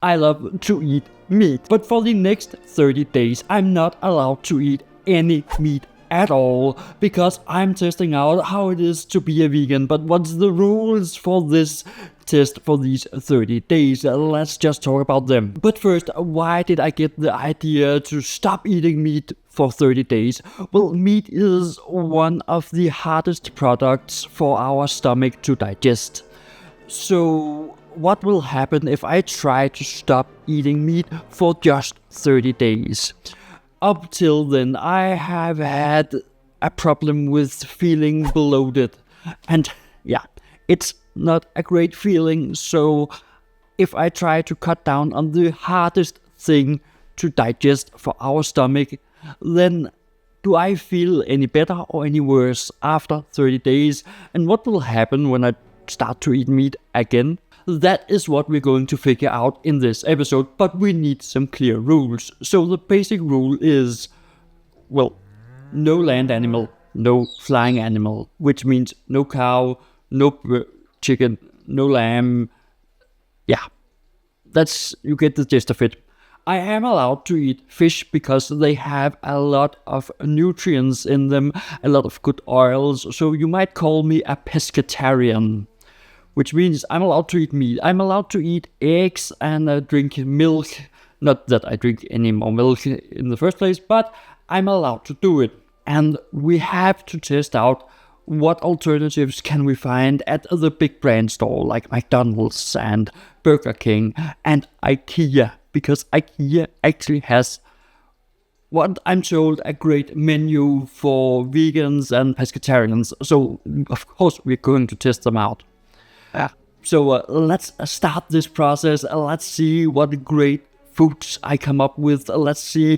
I love to eat meat, but for the next 30 days I'm not allowed to eat any meat at all because I'm testing out how it is to be a vegan. But what's the rules for this test for these 30 days? Let's just talk about them. But first, why did I get the idea to stop eating meat for 30 days? Well, meat is one of the hardest products for our stomach to digest. So what will happen if I try to stop eating meat for just 30 days? Up till then, I have had a problem with feeling bloated. And yeah, it's not a great feeling. So if I try to cut down on the hardest thing to digest for our stomach, then do I feel any better or any worse after 30 days? And what will happen when I start to eat meat again? That is what we're going to figure out in this episode, but we need some clear rules. So the basic rule is, well, no land animal, no flying animal, which means no cow, no chicken, no lamb. Yeah, you get the gist of it. I am allowed to eat fish because they have a lot of nutrients in them, a lot of good oils, so you might call me a pescatarian. Which means I'm allowed to eat meat. I'm allowed to eat eggs and drink milk. Not that I drink any more milk in the first place, but I'm allowed to do it. And we have to test out what alternatives can we find at the big brand store like McDonald's and Burger King and IKEA. Because IKEA actually has, what I'm told, a great menu for vegans and pescatarians. So of course we're going to test them out. So let's start this process. Let's see what great foods I come up with. Let's see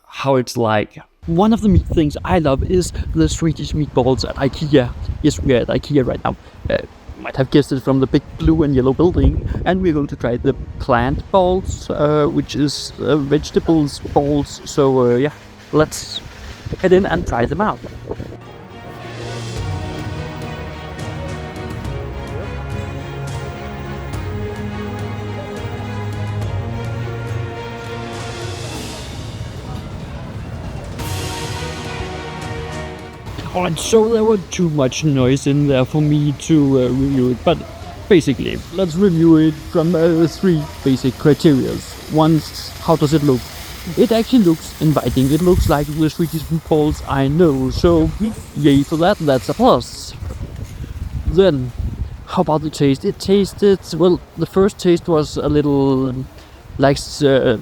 how it's like. One of the meat things I love is the Swedish meatballs at IKEA. Yes, we're at IKEA right now. You might have guessed it from the big blue and yellow building. And we're going to try the plant balls, which is vegetables balls. So yeah, let's head in and try them out. Alright, so there were too much noise in there for me to review it, but basically, let's review it from 3 basic criteria. One, how does it look? It actually looks inviting. It looks like the Swedish meatballs I know, so yay for that, that's a plus. Then, how about the taste? It tasted, well, the first taste was a little like some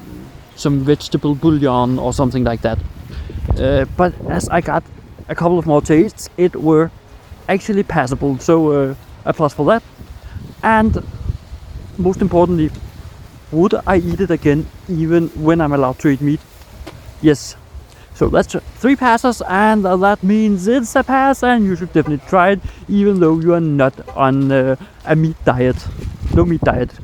vegetable bouillon or something like that. But as I got a couple of more tastes, it were actually passable, so a plus for that. And most importantly, would I eat it again even when I'm allowed to eat meat? Yes. So that's 3 passes, and that means it's a pass, and you should definitely try it even though you are not on a meat diet. No meat diet.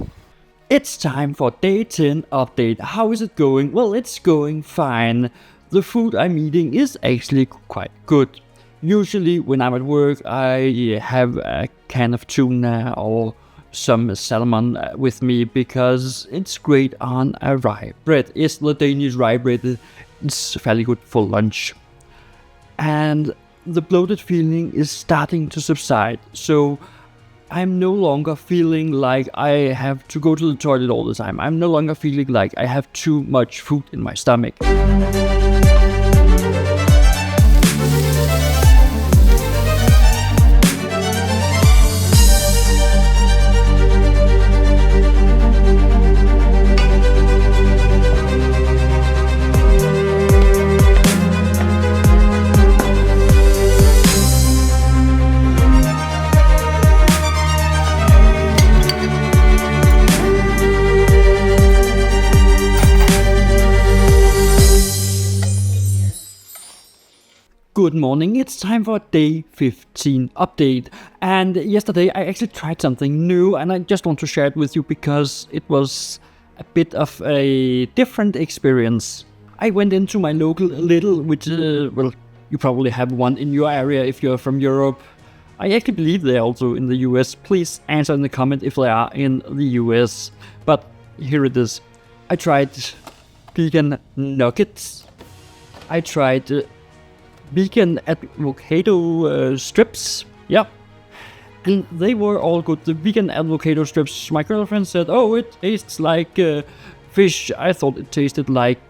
It's time for day 10 update. How is it going? Well, it's going fine. The food I'm eating is actually quite good. Usually when I'm at work I have a can of tuna or some salmon with me because it's great on a rye bread. Yes, the Danish rye bread is fairly good for lunch. And the bloated feeling is starting to subside, so I'm no longer feeling like I have to go to the toilet all the time. I'm no longer feeling like I have too much food in my stomach. Good morning, it's time for day 15 update. And yesterday I actually tried something new and I just want to share it with you because it was a bit of a different experience. I went into my local Lidl, which, well, you probably have one in your area if you're from Europe. I actually believe they're also in the US. Please answer in the comment if they are in the US. But here it is. I tried vegan nuggets. I tried vegan avocado strips. Yeah. And they were all good. The vegan avocado strips, my girlfriend said, oh, it tastes like fish. I thought it tasted like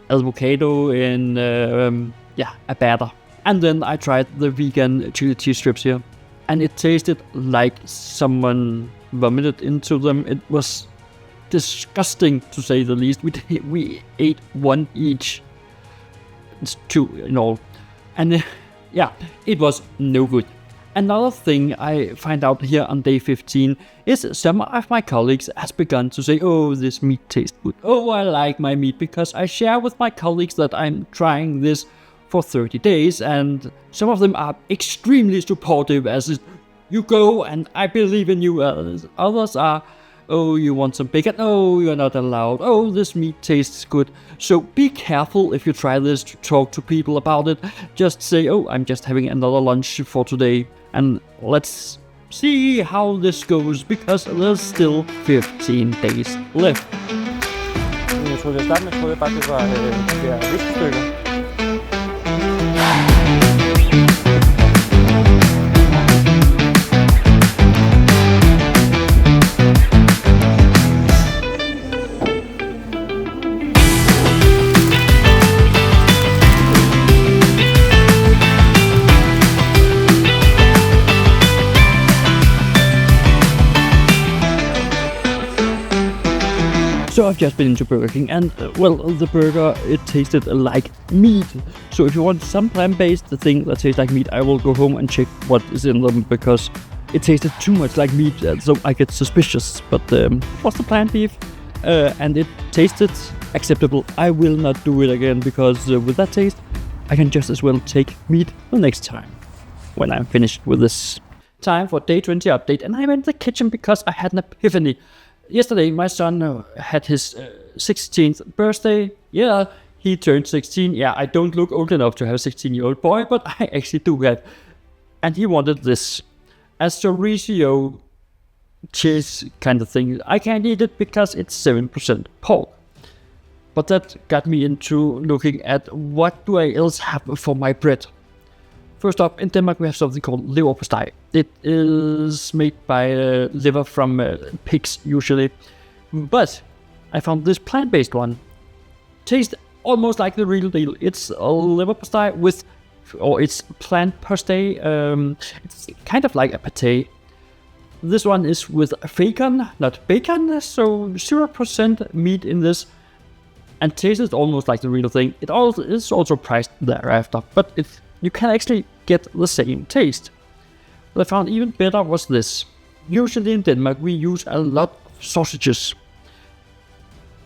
avocado in, a batter. And then I tried the vegan chili cheese strips here. And it tasted like someone vomited into them. It was disgusting, to say the least. We ate one each. It's two in all. And it was no good. Another thing I find out here on day 15 is some of my colleagues has begun to say, oh, this meat tastes good. Oh, I like my meat, because I share with my colleagues that I'm trying this for 30 days, and some of them are extremely supportive, as you go and I believe in you. Others are, oh, you want some bacon? Oh, you're not allowed. Oh, this meat tastes good. So be careful if you try this to talk to people about it. Just say, oh, I'm just having another lunch for today. And let's see how this goes, because there's still 15 days left. Jeg troede, jeg startede med, troede jeg bare, det var de der viskestykker. So I've just been into Burger King, and the burger, it tasted like meat. So if you want some plant-based thing that tastes like meat, I will go home and check what is in them, because it tasted too much like meat, so I get suspicious. But it was the plant beef, and it tasted acceptable. I will not do it again, because with that taste, I can just as well take meat the next time when I'm finished with this. Time for day 20 update, and I'm in the kitchen because I had an epiphany. Yesterday, my son had his 16th birthday. Yeah, he turned 16. Yeah, I don't look old enough to have a 16-year-old boy, but I actually do have. And he wanted this. A chorizo cheese kind of thing. I can't eat it because it's 7% pork. But that got me into looking at what do I else have for my bread. First up, in Denmark we have something called leverpostej. It is made by liver from pigs usually, but I found this plant-based one. Tastes almost like the real deal. It's a leverpostej it's plant pastej. It's kind of like a pate. This one is with bacon, not bacon, so 0% meat in this, and tastes almost like the real thing. It is also priced thereafter, but you can actually get the same taste. What I found even better was this. Usually in Denmark we use a lot of sausages,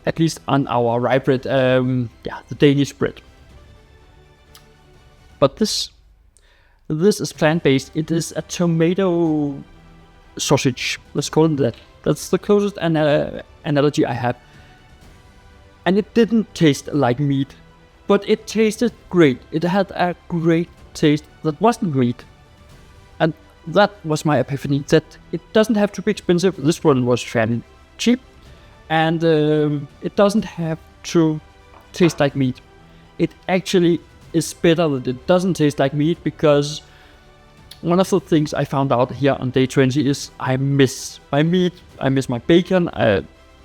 at least on our rye bread, the Danish bread. But this is plant-based. It is a tomato sausage, let's call it that. That's the closest analogy I have. And it didn't taste like meat, but it tasted great. It had a great taste that wasn't meat. And that was my epiphany, that it doesn't have to be expensive. This one was fairly cheap. And it doesn't have to taste like meat. It actually is better that it doesn't taste like meat, because one of the things I found out here on day 20 is I miss my meat, I miss my bacon,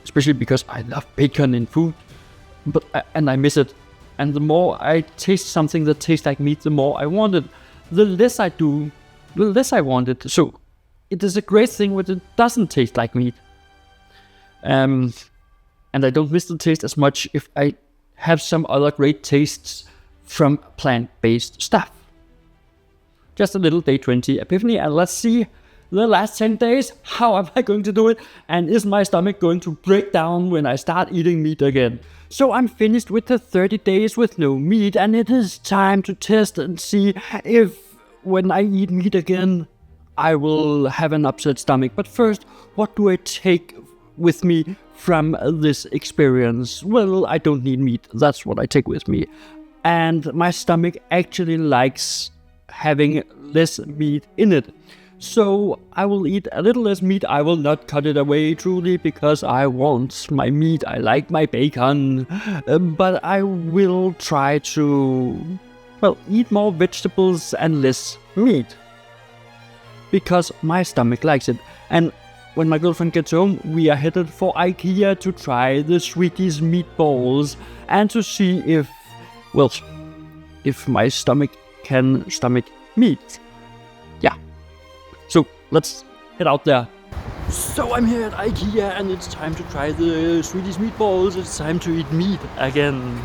especially because I love bacon in food, and I miss it. And the more I taste something that tastes like meat, the more I want it. The less I do, the less I want it. So it is a great thing when it doesn't taste like meat. And I don't miss the taste as much if I have some other great tastes from plant-based stuff. Just a little day 20 epiphany, and let's see the last 10 days. How am I going to do it? And is my stomach going to break down when I start eating meat again? So I'm finished with the 30 days with no meat, and it is time to test and see if when I eat meat again, I will have an upset stomach. But first, what do I take with me from this experience? Well, I don't need meat. That's what I take with me. And my stomach actually likes having less meat in it. So I will eat a little less meat. I will not cut it away truly because I want my meat. I like my bacon. But I will try to, well, eat more vegetables and less meat. Because my stomach likes it. And when my girlfriend gets home, we are headed for IKEA to try the Swedish meatballs and to see if, well, if my stomach can stomach meat. Yeah. So let's head out there. So I'm here at IKEA and it's time to try the Swedish meatballs. It's time to eat meat again.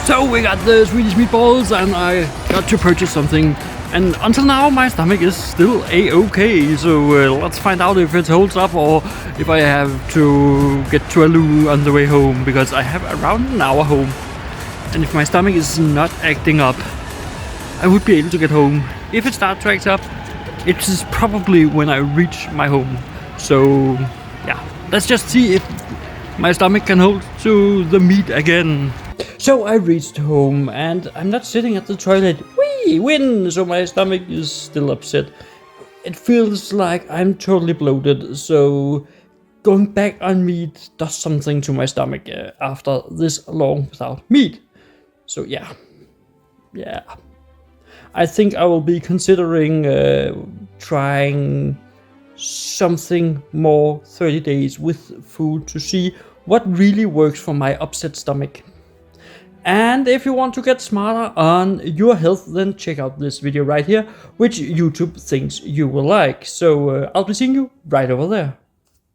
So we got the Swedish meatballs and I got to purchase something. And until now my stomach is still a-okay, so let's find out if it holds up or if I have to get to a loo on the way home, because I have around an hour home. And if my stomach is not acting up, I would be able to get home. If it starts to act up, it is probably when I reach my home. So yeah, let's just see if my stomach can hold to the meat again. So I reached home and I'm not sitting at the toilet. Win! So my stomach is still upset. It feels like I'm totally bloated, so going back on meat does something to my stomach after this long without meat. So yeah. I think I will be considering trying something more 30 days with food to see what really works for my upset stomach. And if you want to get smarter on your health, then check out this video right here, which YouTube thinks you will like. So I'll be seeing you right over there.